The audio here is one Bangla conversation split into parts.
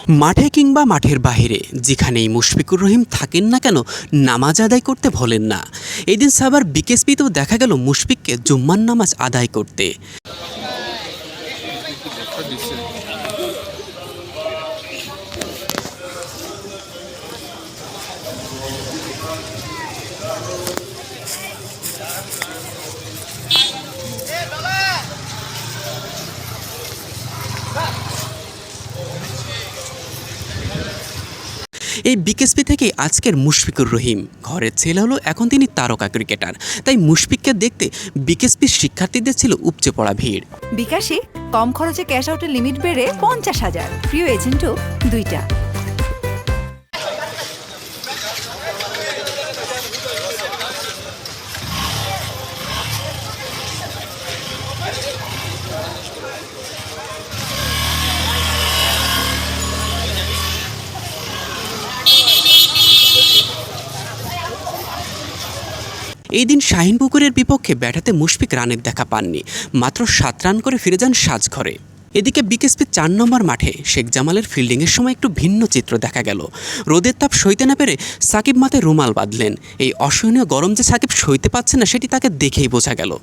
মাঠে কিংবা মাঠের বাহিরে যেখানেই মুশফিকুর রহিম থাকেন না কেন নামাজ আদায় করতে ভোলেন না। এদিন সাভার বিকেএসপিতেও দেখা গেল মুশফিককে জুম্মার নামাজ আদায় করতে। এই বিকেএসপি থেকে আজকের মুশফিকুর রহিম ঘরের ছেলে হলো, এখন তিনি তারকা ক্রিকেটার। তাই মুশফিককে দেখতে বিকেএসপির শিক্ষার্থীদের ছিল উপচে পড়া ভিড়। বিকাশে কম খরচে ক্যাশ আউটের লিমিট বেড়ে 50,000, প্রিয় এজেন্টও 2টা। এই দিন শাহিনপুকুরের বিপক্ষে ব্যাটাতে মুশফিক রানের দেখা পাননি, মাত্র 7 রান করে ফিরে যান সাজঘরে। এদিকে বিকেএসপি 4 নম্বর মাঠে শেখ জামালের ফিল্ডিংয়ের সময় একটু ভিন্ন চিত্র দেখা গেল। রোদের তাপ সইতে না পেরে সাকিব মাথায় রুমাল বাঁধলেন। এই অসহনীয় গরম যে সাকিব সইতে পারছে না সেটি তাকে দেখেই বোঝা গেল।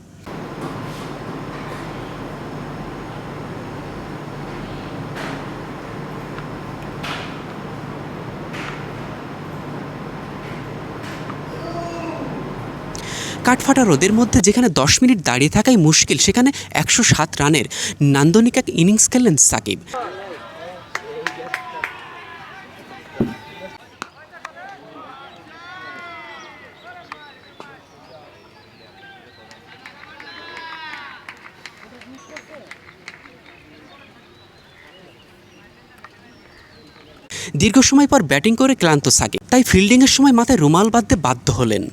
কাঠফাটা রোদের মধ্যে যেখানে 10 মিনিট দাঁড়িয়ে থাকাই মুশকিল, সেখানে 107 রানের নান্দনিক এক ইনিংস খেললেন সাকিব। দীর্ঘ সময় পর ব্যাটিং করে ক্লান্ত সাকিব, তাই ফিল্ডিংয়ের সময় মাথায় রুমাল বাঁধতে বাধ্য হলেন।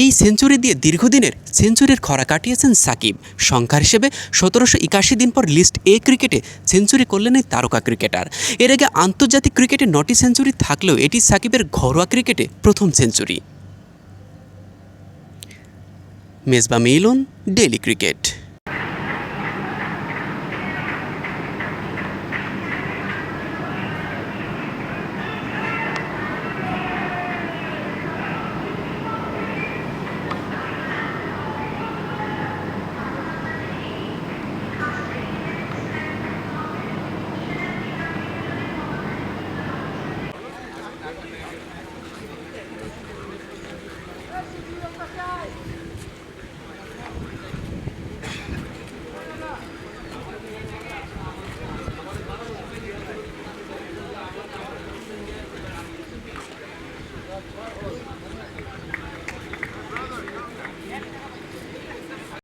এই সেঞ্চুরি দিয়ে দীর্ঘদিনের সেঞ্চুরির খরা কাটিয়েছেন সাকিব। সংখ্যার হিসেবে 1781 দিন পর লিস্ট এ ক্রিকেটে সেঞ্চুরি করলেন এই তারকা ক্রিকেটার। এর আগে আন্তর্জাতিক ক্রিকেটে 9টি সেঞ্চুরি থাকলেও এটি সাকিবের ঘরোয়া ক্রিকেটে প্রথম সেঞ্চুরি। মেজবা মিলন, ডেইলি ক্রিকেট।